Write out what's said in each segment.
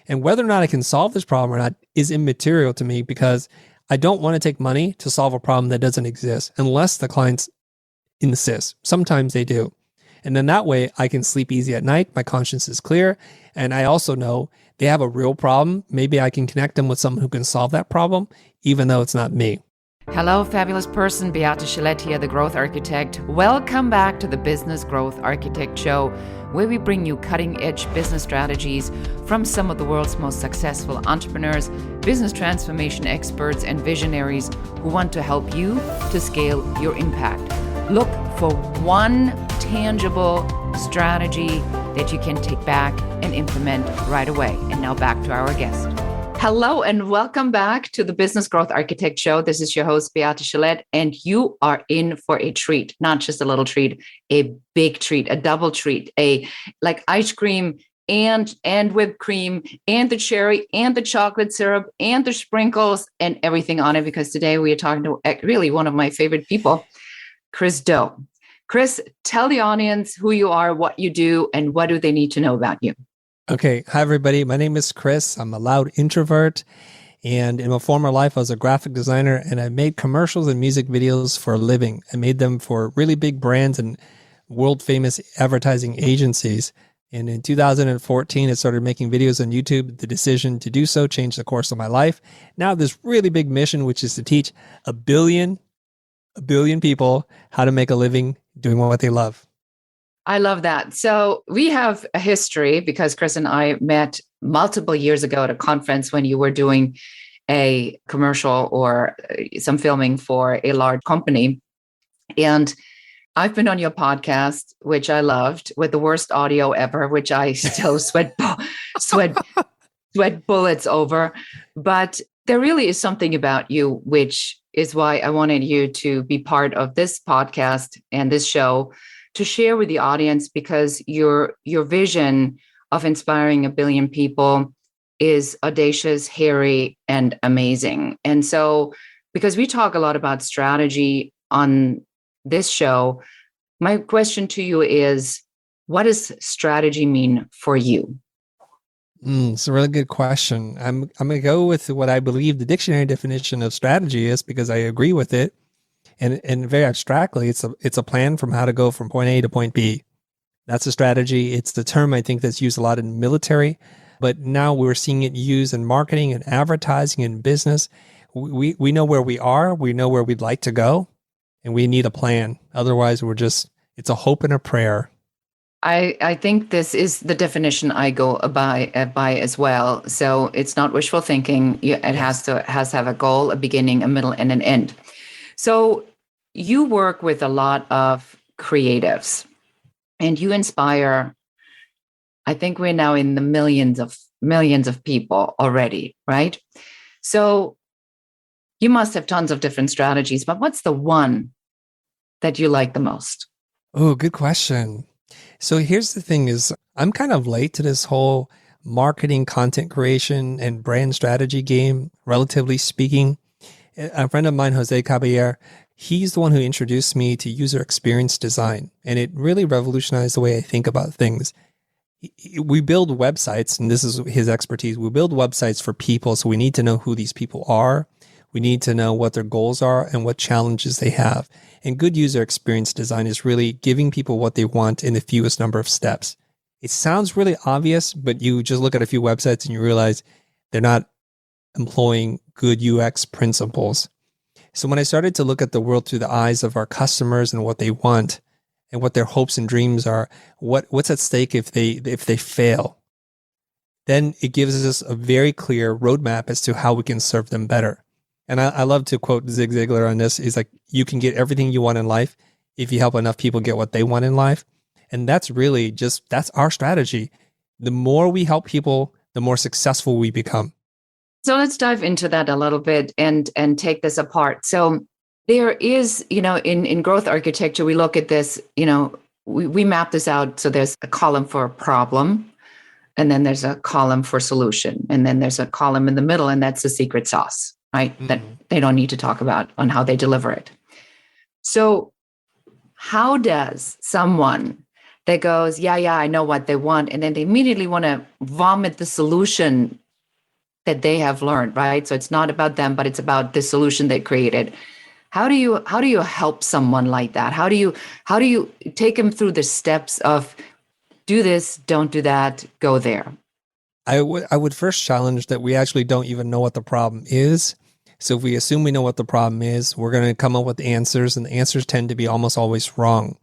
And whether or not I can solve this problem or not is immaterial to me because I don't want to take money to solve a problem that doesn't exist unless the clients insist. Sometimes they do. And then that way I can sleep easy at night. My conscience is clear. And I also know they have a real problem. Maybe I can connect them with someone who can solve that problem, even though it's not me. Hello, fabulous person. Beate Gillette here, the Growth Architect. Welcome back to the Business Growth Architect Show, where we bring you cutting-edge business strategies from some of the world's most successful entrepreneurs, business transformation experts, and visionaries who want to help you to scale your impact. Look for one tangible strategy that you can take back and implement right away. And now back to our guest. Hello and welcome back to the Business Growth Architect Show. This is your host, Beate Gillette, and you are in for a treat, not just a little treat, a big treat, a double treat, like ice cream and whipped cream and the cherry and the chocolate syrup and the sprinkles and everything on it, because today we are talking to really one of my favorite people, Chris Do. Chris, tell the audience who you are, what you do, and what do they need to know about you. Okay. Hi, everybody. My name is Chris. I'm a loud introvert. And in my former life, I was a graphic designer and I made commercials and music videos for a living. I made them for really big brands and world famous advertising agencies. And in 2014, I started making videos on YouTube. The decision to do so changed the course of my life. Now I have this really big mission, which is to teach a billion people how to make a living doing what they love. I love that. So we have a history because Chris and I met multiple years ago at a conference when you were doing a commercial or some filming for a large company. And I've been on your podcast, which I loved, with the worst audio ever, which I still sweat bullets over. But there really is something about you, which is why I wanted you to be part of this podcast and this show to share with the audience, because your vision of inspiring a billion people is audacious, hairy, and amazing. And so, because we talk a lot about strategy on this show, my question to you is, what does strategy mean for you? It's a really good question. I'm going to go with what I believe the dictionary definition of strategy is, because I agree with it. And very abstractly, it's a plan from how to go from point A to point B. That's a strategy. It's the term I think that's used a lot in the military, but now we're seeing it used in marketing and advertising and business. We know where we are, we know where we'd like to go, and we need a plan. Otherwise, it's a hope and a prayer. I think this is the definition I go by as well. So it's not wishful thinking. It has to have a goal, a beginning, a middle, and an end. So you work with a lot of creatives and you inspire, I think we're now in the millions of people already, right? So you must have tons of different strategies, but what's the one that you like the most? Oh, good question. So here's the thing is, I'm kind of late to this whole marketing, content creation, and brand strategy game, relatively speaking. A friend of mine, Jose Caballero, he's the one who introduced me to user experience design, and it really revolutionized the way I think about things. We build websites, and this is his expertise. We build websites for people, so we need to know who these people are. We need to know what their goals are and what challenges they have. And good user experience design is really giving people what they want in the fewest number of steps. It sounds really obvious, but you just look at a few websites and you realize they're not employing good UX principles. So when I started to look at the world through the eyes of our customers and what they want and what their hopes and dreams are, what's at stake if they fail, then it gives us a very clear roadmap as to how we can serve them better. And I love to quote Zig Ziglar on this. He's like, you can get everything you want in life if you help enough people get what they want in life. And that's really that's our strategy. The more we help people, the more successful we become. So let's dive into that a little bit and take this apart. So there is, in growth architecture, we look at this, we map this out. So there's a column for a problem, and then there's a column for solution, and then there's a column in the middle, and that's the secret sauce, right? Mm-hmm. That they don't need to talk about on how they deliver it. So how does someone that goes, yeah, I know what they want. And then they immediately want to vomit the solution that they have learned, right? So it's not about them, but it's about the solution they created. How do you help someone like that? How do you take them through the steps of do this, don't do that, go there? I would first challenge that we actually don't even know what the problem is. So if we assume we know what the problem is, we're going to come up with answers, and the answers tend to be almost always wrong.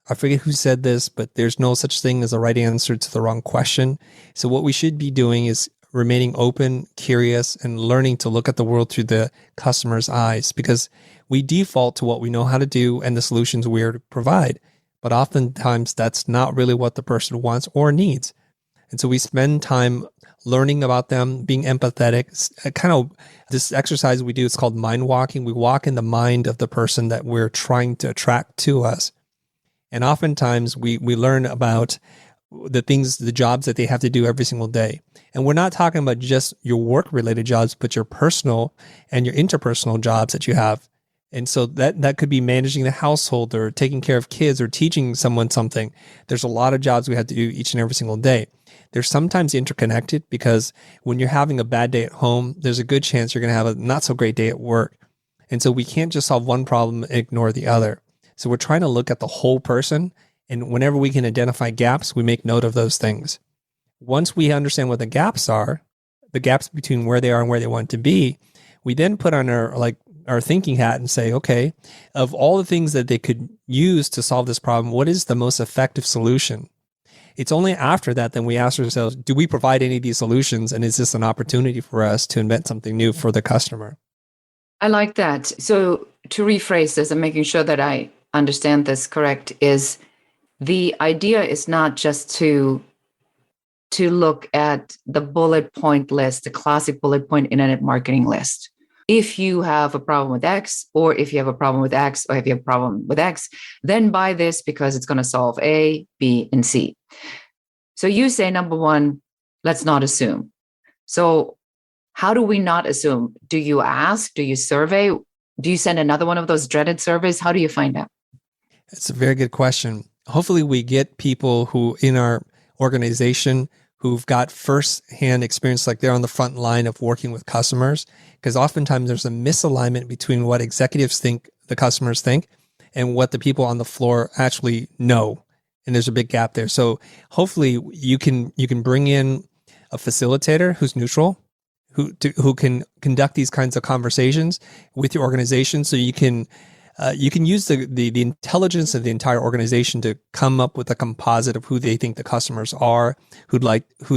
I forget who said this, but there's no such thing as a right answer to the wrong question. So what we should be doing is remaining open, curious, and learning to look at the world through the customer's eyes, because we default to what we know how to do and the solutions we're to provide. But oftentimes that's not really what the person wants or needs. And so we spend time learning about them, being empathetic. Kind of this exercise we do, it's called mind walking. We walk in the mind of the person that we're trying to attract to us. And oftentimes we learn about the things, the jobs that they have to do every single day. And we're not talking about just your work-related jobs, but your personal and your interpersonal jobs that you have. And so that could be managing the household or taking care of kids or teaching someone something. There's a lot of jobs we have to do each and every single day. They're sometimes interconnected, because when you're having a bad day at home, there's a good chance you're going to have a not so great day at work. And so we can't just solve one problem and ignore the other. So we're trying to look at the whole person. And whenever we can identify gaps, we make note of those things. Once we understand what the gaps are, the gaps between where they are and where they want to be, we then put on our thinking hat and say, okay, of all the things that they could use to solve this problem, what is the most effective solution? It's only after that then we ask ourselves, do we provide any of these solutions? And is this an opportunity for us to invent something new for the customer? I like that. So to rephrase this and making sure that I understand this correct, is the idea is not just to look at the bullet point list, the classic bullet point internet marketing list. If you have a problem with X, or if you have a problem with X, or if you have a problem with X, then buy this because it's going to solve A, B, and C. So you say, number one, let's not assume. So how do we not assume? Do you ask? Do you survey? Do you send another one of those dreaded surveys? How do you find out? It's a very good question. Hopefully we get people who in our organization who've got firsthand experience, like they're on the front line of working with customers, because oftentimes there's a misalignment between what executives think the customers think and what the people on the floor actually know. And there's a big gap there. So hopefully you can bring in a facilitator who's neutral, who can conduct these kinds of conversations with your organization, so you can use the intelligence of the entire organization to come up with a composite of who they think the customers are, who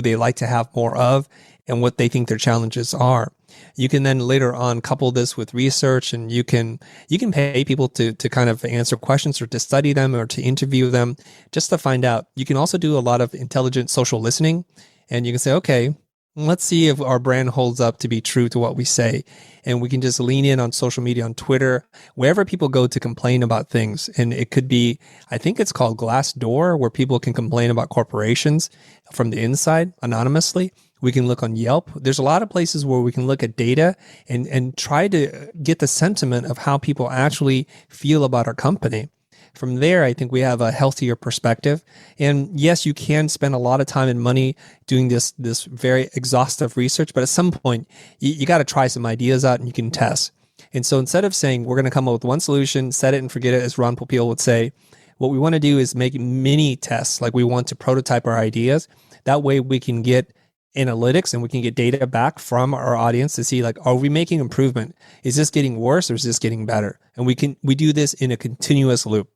they like to have more of, and what they think their challenges are. You can then later on couple this with research, and you can pay people to kind of answer questions or to study them or to interview them just to find out. You can also do a lot of intelligent social listening, and you can say, okay, let's see if our brand holds up to be true to what we say. And we can just lean in on social media, on Twitter, wherever people go to complain about things. And it could be, I think it's called Glassdoor, where people can complain about corporations from the inside anonymously. We can look on Yelp. There's a lot of places where we can look at data and try to get the sentiment of how people actually feel about our company. From there, I think we have a healthier perspective. And yes, you can spend a lot of time and money doing this very exhaustive research, but at some point, you got to try some ideas out and you can test. And so instead of saying we're going to come up with one solution, set it and forget it, as Ron Popeil would say, what we want to do is make mini tests. Like we want to prototype our ideas. That way we can get analytics and we can get data back from our audience to see, like, are we making improvement? Is this getting worse or is this getting better? And we do this in a continuous loop.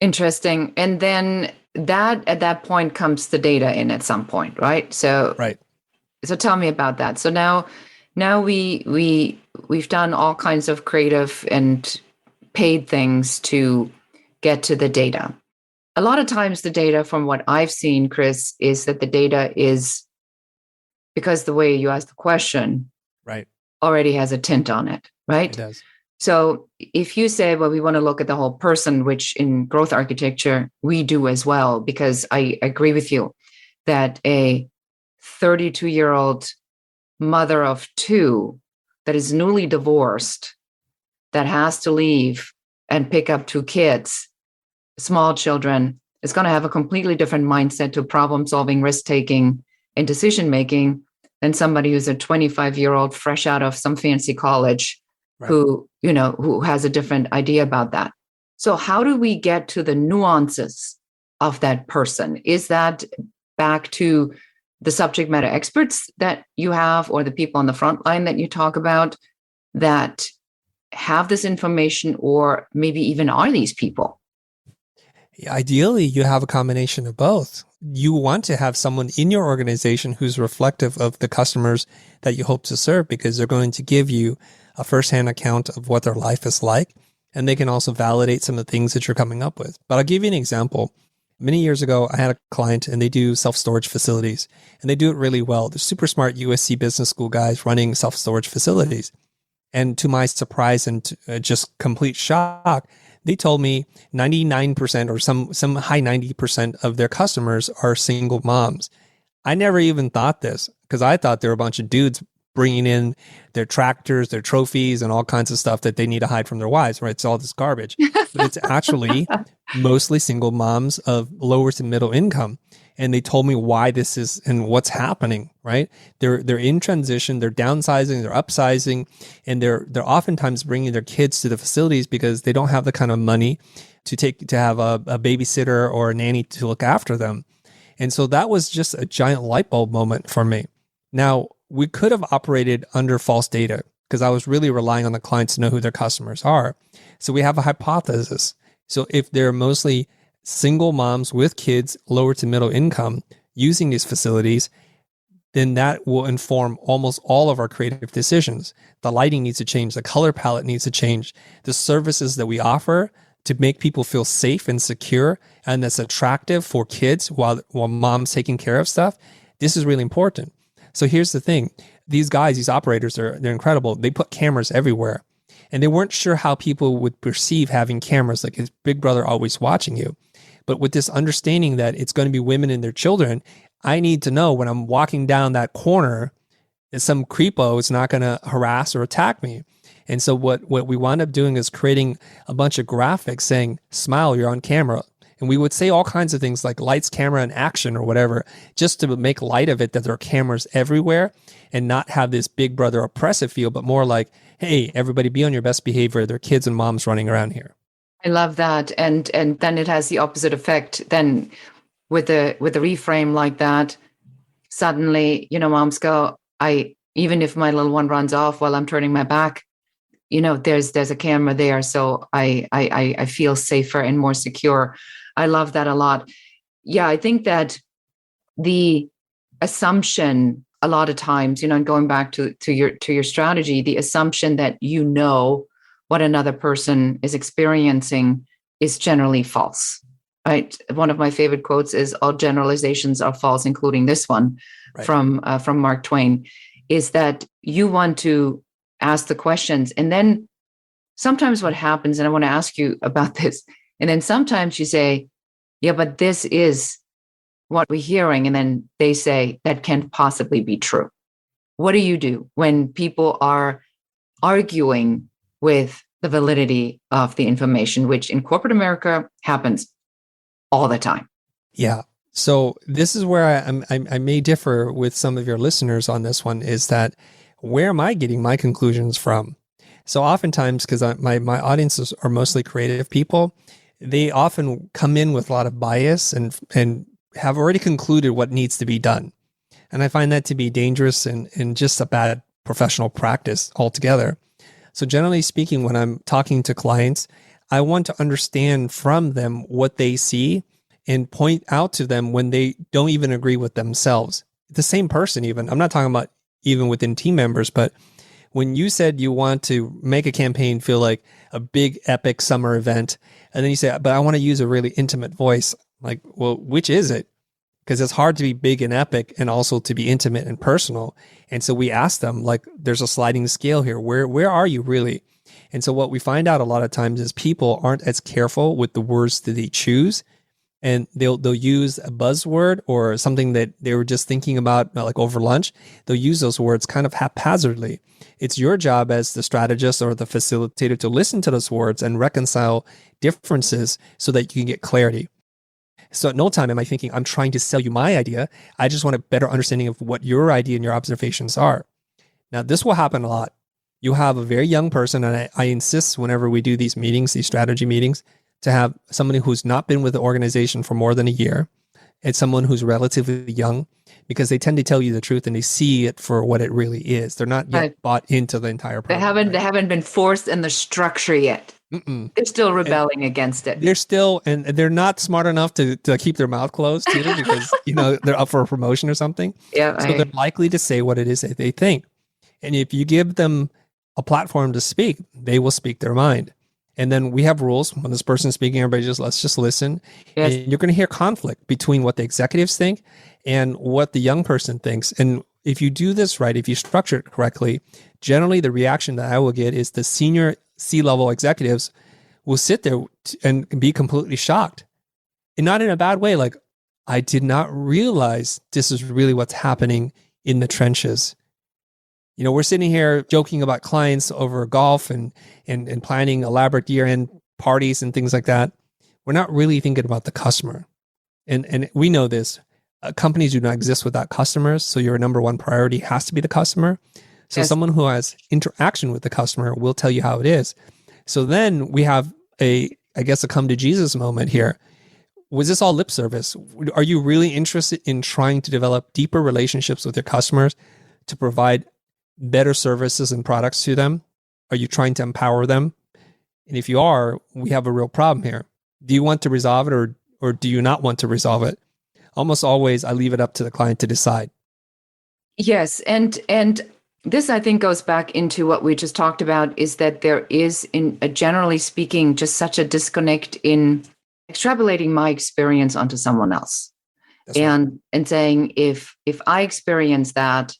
Interesting. And then at that point comes the data in at some point, right? So right. So tell me about that. So now we've done all kinds of creative and paid things to get to the data. A lot of times the data, from what I've seen, Chris, is that the data is, because the way you ask the question right, already has a tint on it, right? It does. So if you say, well, we want to look at the whole person, which in growth architecture, we do as well, because I agree with you that a 32-year-old mother of two that is newly divorced, that has to leave and pick up two kids, small children, is going to have a completely different mindset to problem solving, risk taking, and decision making than somebody who's a 25-year-old fresh out of some fancy college Right. who has a different idea about that. So how do we get to the nuances of that person? Is that back to the subject matter experts that you have, or the people on the front line that you talk about that have this information, or maybe even are these people? Ideally, you have a combination of both. You want to have someone in your organization who's reflective of the customers that you hope to serve, because they're going to give you a firsthand account of what their life is like. And they can also validate some of the things that you're coming up with. But I'll give you an example. Many years ago, I had a client and they do self-storage facilities, and they do it really well. They're super smart USC business school guys running self-storage facilities. And to my surprise and just complete shock, they told me 99% or some high 90% of their customers are single moms. I never even thought this, because I thought there were a bunch of dudes bringing in their tractors, their trophies, and all kinds of stuff that they need to hide from their wives, right? It's all this garbage. But it's actually mostly single moms of lower to middle income. And they told me why this is and what's happening, right? They're in transition, they're downsizing, they're upsizing, and they're oftentimes bringing their kids to the facilities because they don't have the kind of money to have a babysitter or a nanny to look after them. And so that was just a giant light bulb moment for me. Now, we could have operated under false data because I was really relying on the clients to know who their customers are. So we have a hypothesis. So if they're mostly single moms with kids, lower to middle income, using these facilities, then that will inform almost all of our creative decisions. The lighting needs to change. The color palette needs to change. The services that we offer to make people feel safe and secure and that's attractive for kids while mom's taking care of stuff. This is really important. So here's the thing. These guys, these operators, they're incredible. They put cameras everywhere. And they weren't sure how people would perceive having cameras, like his big brother always watching you. But with this understanding that it's going to be women and their children, I need to know when I'm walking down that corner that some creepo is not going to harass or attack me. And so what we wound up doing is creating a bunch of graphics saying, smile, you're on camera. And we would say all kinds of things like lights, camera, and action or whatever, just to make light of it that there are cameras everywhere and not have this big brother oppressive feel, but more like, hey, everybody be on your best behavior. There are kids and moms running around here. I love that. And then it has the opposite effect. Then with the reframe like that, suddenly, moms go, even if my little one runs off while I'm turning my back, there's a camera there. So I feel safer and more secure. I love that a lot. Yeah, I think that the assumption a lot of times, and going back to your strategy, the assumption that what another person is experiencing is generally false, right? One of my favorite quotes is, all generalizations are false, including this one, right, from Mark Twain, is that you want to ask the questions. And then sometimes what happens, and I want to ask you about this, and then sometimes you say, yeah, but this is what we're hearing. And then they say, that can't possibly be true. What do you do when people are arguing with the validity of the information, which in corporate America happens all the time? Yeah. So this is where I may differ with some of your listeners on this one, is that where am I getting my conclusions from? So oftentimes, because my audiences are mostly creative people, they often come in with a lot of bias and have already concluded what needs to be done. And I find that to be dangerous and just a bad professional practice altogether. So generally speaking, when I'm talking to clients, I want to understand from them what they see and point out to them when they don't even agree with themselves. The same person even. I'm not talking about even within team members, but when you said you want to make a campaign feel like a big epic summer event, and then you say, but I want to use a really intimate voice, like, well, which is it? Because it's hard to be big and epic and also to be intimate and personal. And so we ask them, like, there's a sliding scale here. Where are you really? And so what we find out a lot of times is people aren't as careful with the words that they choose. And they'll use a buzzword or something that they were just thinking about, like over lunch. They'll use those words kind of haphazardly. It's your job as the strategist or the facilitator to listen to those words and reconcile differences so that you can get clarity. So at no time am I thinking, I'm trying to sell you my idea. I just want a better understanding of what your idea and your observations are. Now, this will happen a lot. You have a very young person, and I insist whenever we do these meetings, these strategy meetings, to have somebody who's not been with the organization for more than a year. It's someone who's relatively young, because they tend to tell you the truth and they see it for what it really is. They're not yet bought into the entire problem. They haven't been forced in the structure yet. Mm-mm. They're still rebelling against it. They're still, and they're not smart enough to keep their mouth closed too, because they're up for a promotion or something. Yeah, so they're likely to say what it is that they think. And if you give them a platform to speak, they will speak their mind. And then we have rules. When this person's speaking, let's just listen. Yes. And you're going to hear conflict between what the executives think and what the young person thinks. And if you do this right, if you structure it correctly, generally the reaction that I will get is the senior C-level executives will sit there and be completely shocked. And not in a bad way. Like, I did not realize this is really what's happening in the trenches. We're sitting here joking about clients over golf and planning elaborate year-end parties and things like that. We're not really thinking about the customer. And we know this. Companies do not exist without customers. So your number one priority has to be the customer. So someone who has interaction with the customer will tell you how it is. So then we have a come to Jesus moment here. Was this all lip service? Are you really interested in trying to develop deeper relationships with your customers to provide better services and products to them? Are you trying to empower them? And if you are, we have a real problem here. Do you want to resolve it or do you not want to resolve it? Almost always, I leave it up to the client to decide. Yes. And this, I think, goes back into what we just talked about, is that there is, generally speaking, just such a disconnect in extrapolating my experience onto someone else. That's right. And saying, if I experience that,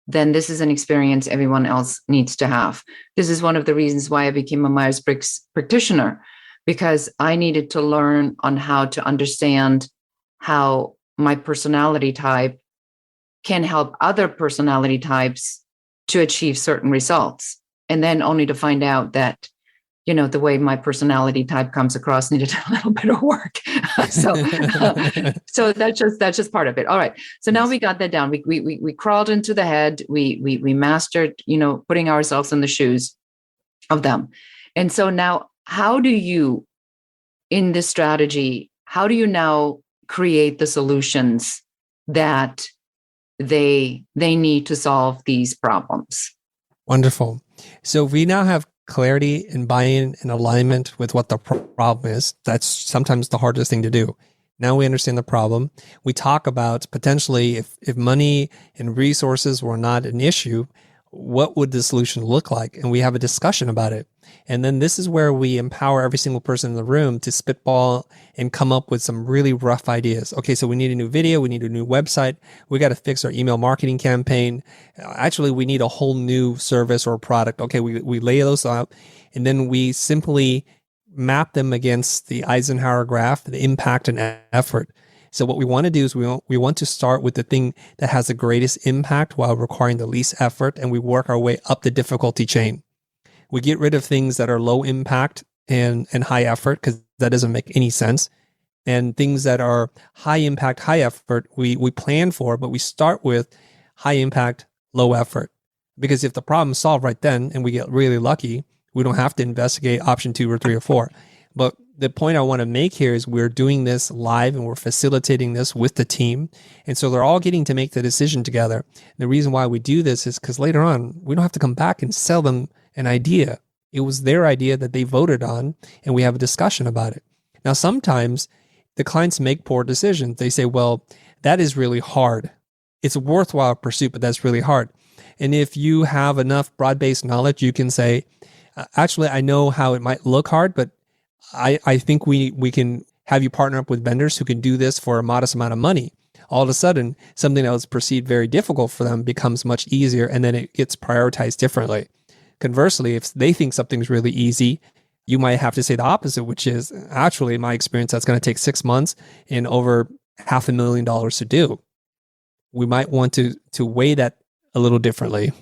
then this is an experience everyone else needs to have. This is one of the reasons why I became a Myers-Briggs practitioner, because I needed to learn on how to understand how my personality type can help other personality types to achieve certain results. And then only to find out that, the way my personality type comes across needed a little bit of work. So that's just part of it. All right. So now we got that down. We crawled into the head. We mastered, putting ourselves in the shoes of them. And so now, how do you, in this strategy, how do you now create the solutions that they need to solve these problems? Wonderful. So we now have clarity and buy-in and alignment with what the problem is. That's sometimes the hardest thing to do. Now we understand the problem. We talk about potentially if money and resources were not an issue, what would the solution look like? And we have a discussion about it. And then this is where we empower every single person in the room to spitball and come up with some really rough ideas. Okay, so we need a new video. We need a new website. We got to fix our email marketing campaign. Actually, we need a whole new service or product. Okay, we lay those out, and then we simply map them against the Eisenhower graph, the impact and effort. So what we want to do is we want to start with the thing that has the greatest impact while requiring the least effort, and we work our way up the difficulty chain. We get rid of things that are low impact and high effort, because that doesn't make any sense. And things that are high impact, high effort, we plan for, but we start with high impact, low effort. Because if the problem's solved right then and we get really lucky, we don't have to investigate option 2 or 3 or 4. But the point I want to make here is we're doing this live and we're facilitating this with the team. And so they're all getting to make the decision together. And the reason why we do this is because later on, we don't have to come back and sell them an idea. It was their idea that they voted on, and we have a discussion about it. Now, sometimes the clients make poor decisions. They say, well, that is really hard. It's a worthwhile pursuit, but that's really hard. And if you have enough broad-based knowledge, you can say, actually, I know how it might look hard, but I think we can have you partner up with vendors who can do this for a modest amount of money. All of a sudden, something that was perceived very difficult for them becomes much easier, and then it gets prioritized differently. Conversely, if they think something's really easy, you might have to say the opposite, which is, actually, in my experience, that's going to take 6 months and over $500,000 to do. We might want to weigh that a little differently.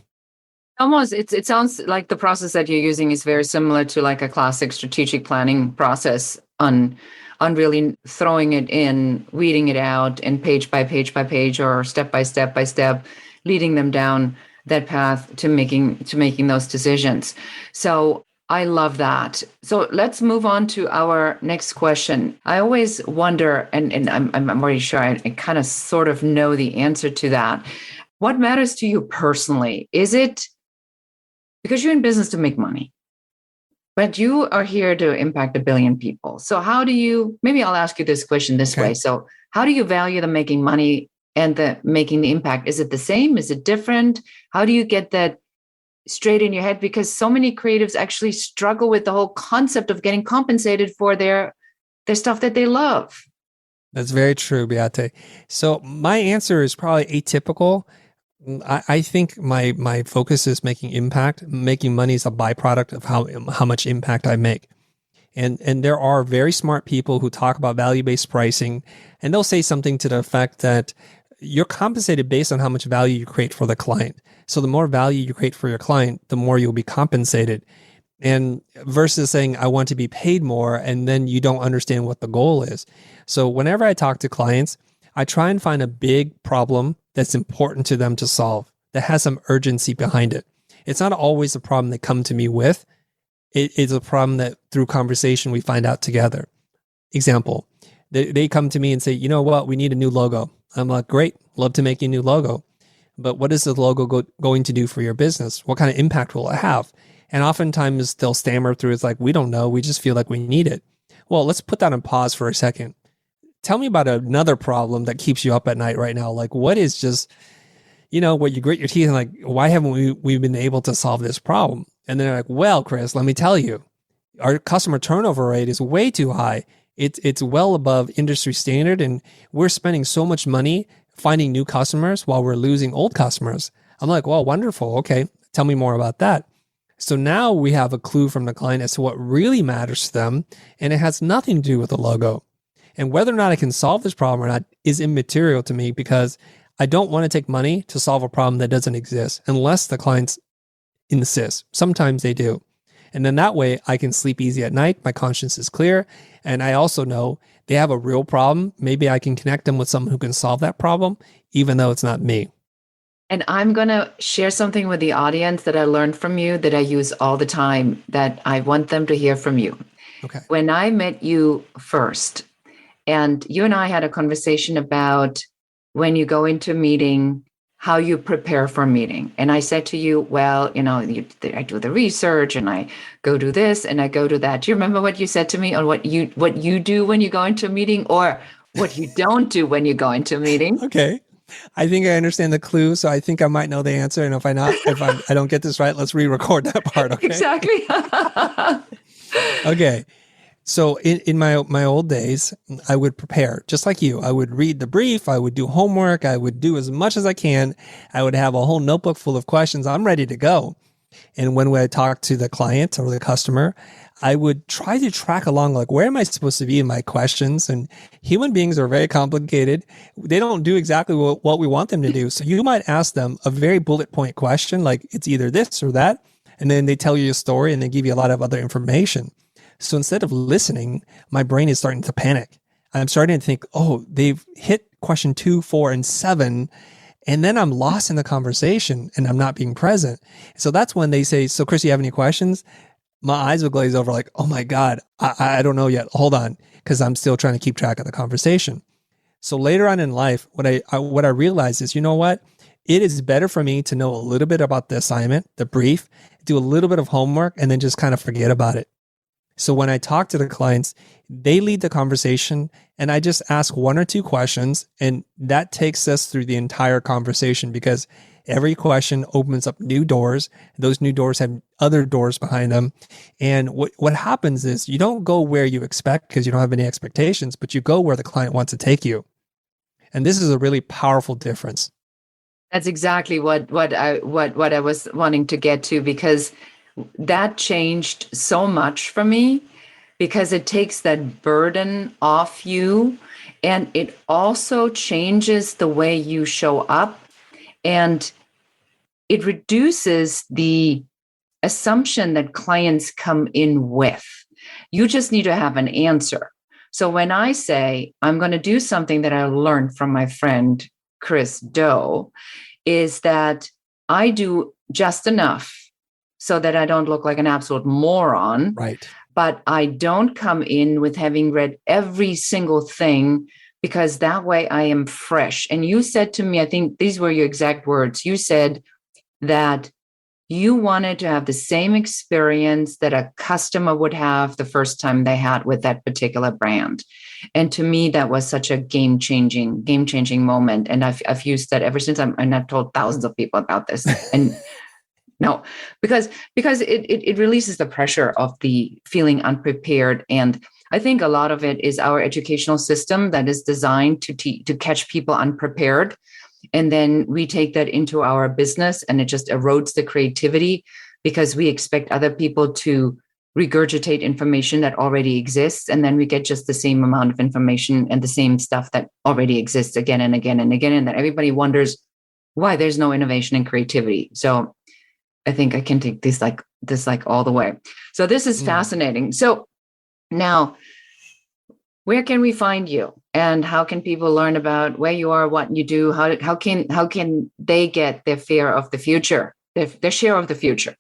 Almost, it sounds like the process that you're using is very similar to like a classic strategic planning process on on really throwing it in, weeding it out, and page by page or step by step, leading them down that path to making those decisions. So I love that. So let's move on to our next question. I always wonder, and I'm already sure I kind of sort of know the answer to that. What matters to you personally? Is it because you're in business to make money, but you are here to impact 1 billion people? So how do you, maybe I'll ask you this question this way. So how do you value the making money and the making the impact? Is it the same? Is it different? How do you get that straight in your head? Because so many creatives actually struggle with the whole concept of getting compensated for their stuff that they love. That's very true, Beate. So my answer is probably atypical. I think my focus is making impact. Making money is a byproduct of how much impact I make. And there are very smart people who talk about value-based pricing, and they'll say something to the effect that you're compensated based on how much value you create for the client. So the more value you create for your client, the more you'll be compensated. And versus saying, I want to be paid more, and then you don't understand what the goal is. So whenever I talk to clients, I try and find a big problem that's important to them to solve, that has some urgency behind it. It's not always a problem they come to me with. It's a problem that through conversation we find out together. Example, they come to me and say, you know what, we need a new logo. I'm like, great, love to make you a new logo. But what is the logo going to do for your business? What kind of impact will it have? And oftentimes they'll stammer through, it's like, we don't know, we just feel like we need it. Well, let's put that on pause for a second. Tell me about another problem that keeps you up at night right now. Like, what is just, what you grit your teeth and like, why haven't we been able to solve this problem? And then they're like, well, Chris, let me tell you, our customer turnover rate is way too high. It's well above industry standard, and we're spending so much money finding new customers while we're losing old customers. I'm like, well, wonderful. Okay, tell me more about that. So now we have a clue from the client as to what really matters to them, and it has nothing to do with the logo. And whether or not I can solve this problem or not is immaterial to me, because I don't want to take money to solve a problem that doesn't exist unless the clients insist. Sometimes they do. And then that way I can sleep easy at night. My conscience is clear. And I also know they have a real problem. Maybe I can connect them with someone who can solve that problem, even though it's not me. And I'm going to share something with the audience that I learned from you that I use all the time, that I want them to hear from you. Okay. When I met you first, and you and I had a conversation about when you go into a meeting, how you prepare for a meeting. And I said to you, well, I do the research and I go do this and I go do that. Do you remember what you said to me on what you do when you go into a meeting, or what you don't do when you go into a meeting? Okay. I think I understand the clue, so I think I might know the answer. And if I don't get this right, let's re-record that part. Okay. Exactly. Okay. So in my old days, I would prepare just like you. I would read the brief. I would do homework. I would do as much as I can. I would have a whole notebook full of questions. I'm ready to go. And when I talk to the client or the customer, I would try to track along, like, where am I supposed to be in my questions? And human beings are very complicated. They don't do exactly what we want them to do. So you might ask them a very bullet point question, like it's either this or that. And then they tell you a story and they give you a lot of other information. So instead of listening, my brain is starting to panic. I'm starting to think, oh, they've hit question 2, 4, and 7. And then I'm lost in the conversation and I'm not being present. So that's when they say, so Chris, you have any questions? My eyes would glaze over like, oh my God, I don't know yet. Hold on. Because I'm still trying to keep track of the conversation. So later on in life, what I realized is, you know what? It is better for me to know a little bit about the assignment, the brief, do a little bit of homework, and then just kind of forget about it. So when I talk to the clients, they lead the conversation and I just ask 1 or 2 questions, and that takes us through the entire conversation, because every question opens up new doors. Those new doors have other doors behind them. And what happens is you don't go where you expect because you don't have any expectations, but you go where the client wants to take you. And this is a really powerful difference. That's exactly what I was wanting to get to, because that changed so much for me, because it takes that burden off you, and it also changes the way you show up, and it reduces the assumption that clients come in with. You just need to have an answer. So when I say I'm going to do something that I learned from my friend Chris Do, is that I do just enough so that I don't look like an absolute moron. Right. But I don't come in with having read every single thing, because that way I am fresh. And you said to me, I think these were your exact words. You said that you wanted to have the same experience that a customer would have the first time they had with that particular brand. And to me, that was such a game-changing moment. And I've used that ever since. And I've told thousands of people about this. And no, because it releases the pressure of the feeling unprepared. And I think a lot of it is our educational system that is designed to catch people unprepared. And then we take that into our business, and it just erodes the creativity, because we expect other people to regurgitate information that already exists. And then we get just the same amount of information and the same stuff that already exists again and again and again. And then everybody wonders why there's no innovation and creativity. So I think I can take this all the way. So this is fascinating. So now, where can we find you, and how can people learn about where you are, what you do? How can they get their fear of the future, their share of the future?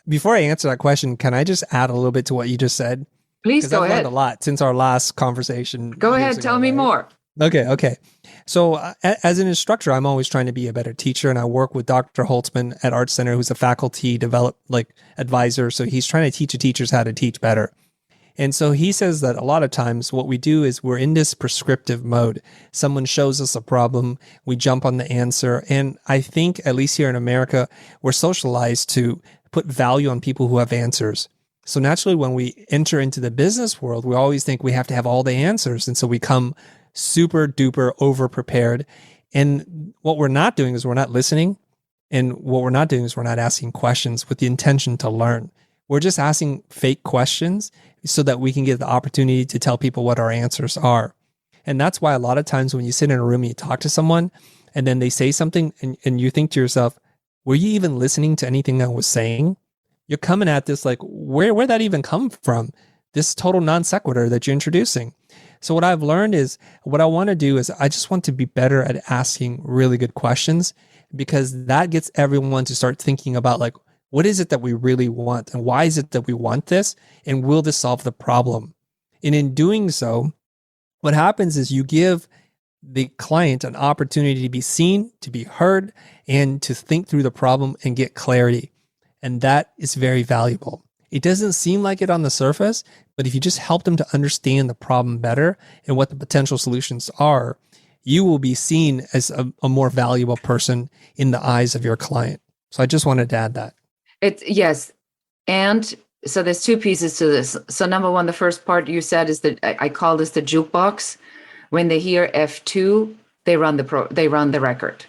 Before I answer that question, can I just add a little bit to what you just said? Please go I've ahead. learned a lot since our last conversation. Go ahead, tell me more. Okay. So as an instructor, I'm always trying to be a better teacher, and I work with Dr. Holtzman at Art Center, who's a faculty advisor. So he's trying to teach the teachers how to teach better. And so he says that a lot of times what we do is we're in this prescriptive mode. Someone shows us a problem, we jump on the answer. And I think, at least here in America, we're socialized to put value on people who have answers. So naturally, when we enter into the business world, we always think we have to have all the answers. And so we come super duper over prepared. And what we're not doing is we're not listening. And what we're not doing is we're not asking questions with the intention to learn. We're just asking fake questions so that we can get the opportunity to tell people what our answers are. And that's why a lot of times when you sit in a room and you talk to someone and then they say something and you think to yourself, were you even listening to anything I was saying? You're coming at this like, where'd that even come from? This total non sequitur that you're introducing. So what I've learned is what I want to do is I just want to be better at asking really good questions, because that gets everyone to start thinking about like, what is it that we really want? And why is it that we want this? And will this solve the problem? And in doing so, what happens is you give the client an opportunity to be seen, to be heard, and to think through the problem and get clarity. And that is very valuable. It doesn't seem like it on the surface, but if you just help them to understand the problem better and what the potential solutions are, you will be seen as a more valuable person in the eyes of your client. So I just wanted to add that. Yes. And so there's two pieces to this. So number one, the first part you said is that I call this the jukebox. When they hear F2, they run the record,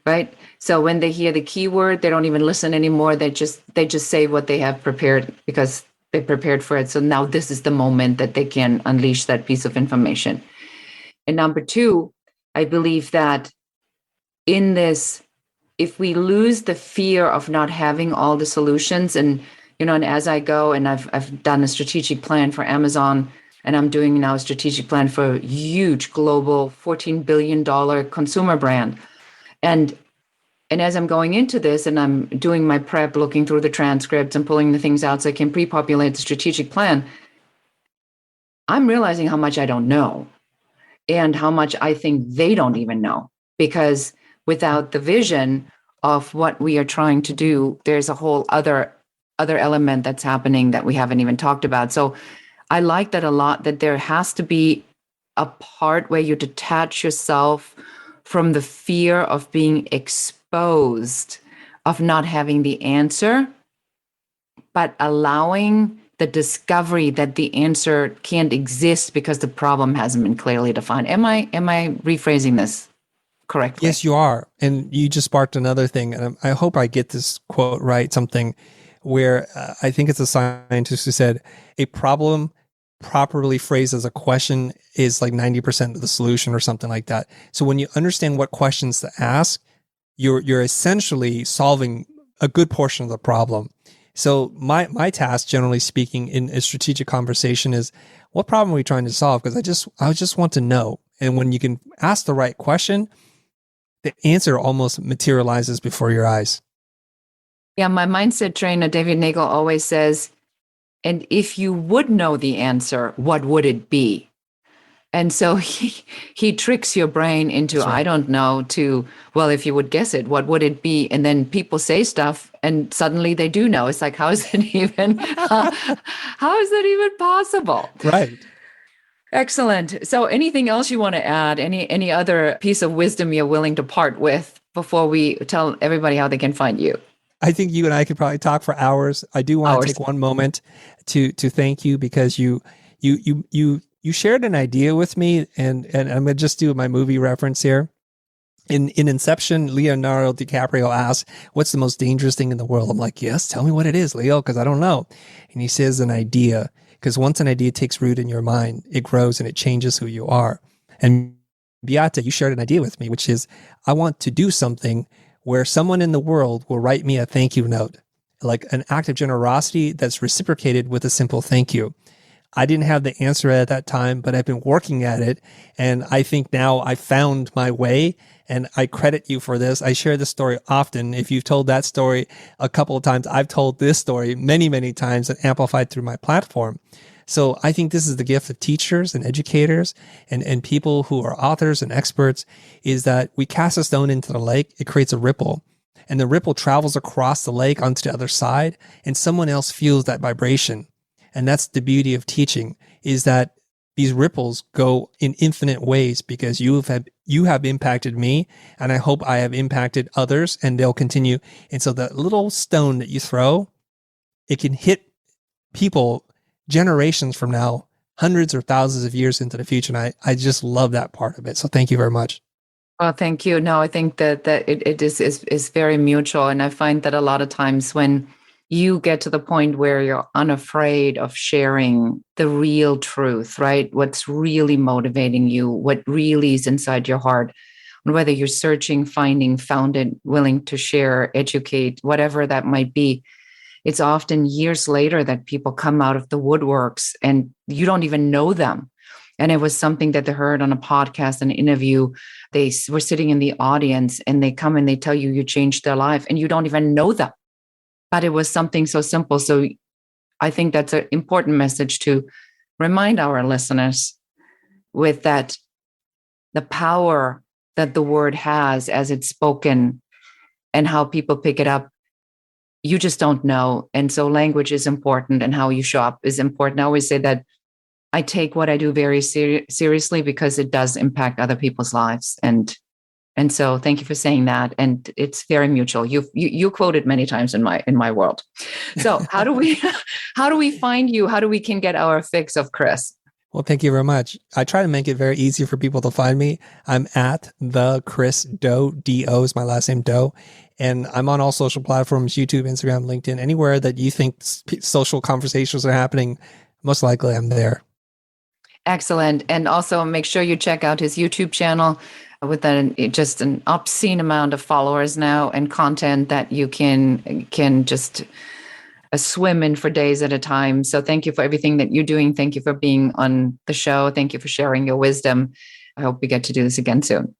right? So when they hear the keyword, they don't even listen anymore. They just say what they have prepared because they prepared for it. So now this is the moment that they can unleash that piece of information. And number two, I believe that in this, if we lose the fear of not having all the solutions, and as I go, and I've done a strategic plan for Amazon, and I'm doing now a strategic plan for a huge global $14 billion consumer brand. And as I'm going into this and I'm doing my prep, looking through the transcripts and pulling the things out so I can pre-populate the strategic plan, I'm realizing how much I don't know and how much I think they don't even know, because without the vision of what we are trying to do, there's a whole other element that's happening that we haven't even talked about. So I like that a lot, that there has to be a part where you detach yourself from the fear of being exposed, of not having the answer, but allowing the discovery that the answer can't exist because the problem hasn't been clearly defined. Am I rephrasing this correctly? Yes, you are. And you just sparked another thing. And I hope I get this quote right, something where I think it's a scientist who said, a problem properly phrased as a question is like 90% of the solution or something like that. So when you understand what questions to ask, you're essentially solving a good portion of the problem. So my task, generally speaking, in a strategic conversation is, what problem are we trying to solve? Because I just want to know. And when you can ask the right question, the answer almost materializes before your eyes. Yeah, my mindset trainer, David Nagel, always says, and if you would know the answer, what would it be? And so he tricks your brain into, Right. I don't know, to, well, if you would guess it, what would it be? And then people say stuff and suddenly they do know. It's like, how is it even, how is that even possible? Right. Excellent. So anything else you want to add? Any other piece of wisdom you're willing to part with before we tell everybody how they can find you? I think you and I could probably talk for hours. I do want to take one moment to thank you, because you shared an idea with me, and I'm going to just do my movie reference here. In Inception, Leonardo DiCaprio asks, "What's the most dangerous thing in the world?" I'm like, "Yes, tell me what it is, Leo, because I don't know." And he says, "An idea." Because once an idea takes root in your mind, it grows and it changes who you are. And Beata, you shared an idea with me, which is, I want to do something where someone in the world will write me a thank you note, like an act of generosity that's reciprocated with a simple thank you. I didn't have the answer at that time, but I've been working at it. And I think now I found my way, and I credit you for this. I share this story often. If you've told that story a couple of times, I've told this story many, many times and amplified through my platform. So I think this is the gift of teachers and educators and people who are authors and experts, is that we cast a stone into the lake, it creates a ripple, and the ripple travels across the lake onto the other side, and someone else feels that vibration. And that's the beauty of teaching, is that these ripples go in infinite ways, because you have impacted me, and I hope I have impacted others, and they'll continue. And so that little stone that you throw, it can hit people generations from now, hundreds or thousands of years into the future. And I just love that part of it. So thank you very much. Well, thank you. No, I think that it is very mutual. And I find that a lot of times when you get to the point where you're unafraid of sharing the real truth, right? What's really motivating you, what really is inside your heart, and whether you're searching, finding, found it, willing to share, educate, whatever that might be, it's often years later that people come out of the woodworks and you don't even know them. And it was something that they heard on a podcast, an interview. They were sitting in the audience and they come and they tell you changed their life and you don't even know them. But it was something so simple. So I think that's an important message to remind our listeners with that, the power that the word has as it's spoken and how people pick it up. You just don't know. And so language is important, and how you show up is important. I always say that I take what I do very seriously, because it does impact other people's lives. And so thank you for saying that. And it's very mutual. You quote it many times in my world. So how do we find you? How do we can get our fix of Chris? Well, thank you very much. I try to make it very easy for people to find me. I'm at the Chris Do. D-O is my last name, Do. And I'm on all social platforms, YouTube, Instagram, LinkedIn, anywhere that you think social conversations are happening. Most likely I'm there. Excellent. And also make sure you check out his YouTube channel with just an obscene amount of followers now, and content that you can just swim in for days at a time. So thank you for everything that you're doing. Thank you for being on the show. Thank you for sharing your wisdom. I hope we get to do this again soon.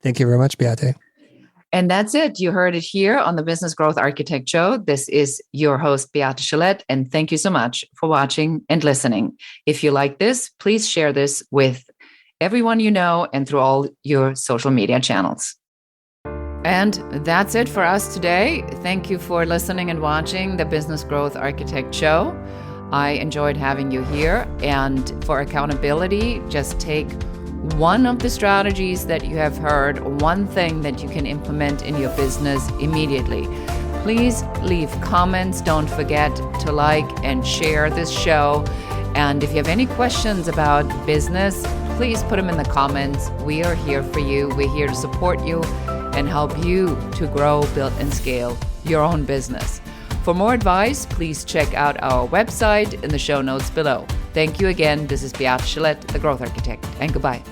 Thank you very much, Beate. And that's it. You heard it here on the Business Growth Architect Show. This is your host, Beate Gillette, and thank you so much for watching and listening. If you like this, please share this with everyone you know and through all your social media channels. And that's it for us today. Thank you for listening and watching the Business Growth Architect Show. I enjoyed having you here. And for accountability, just take one of the strategies that you have heard, one thing that you can implement in your business immediately. Please leave comments. Don't forget to like and share this show. And if you have any questions about business, please put them in the comments. We are here for you. We're here to support you and help you to grow, build, and scale your own business. For more advice, please check out our website in the show notes below. Thank you again. This is Beate Gillette, the Growth Architect, and goodbye.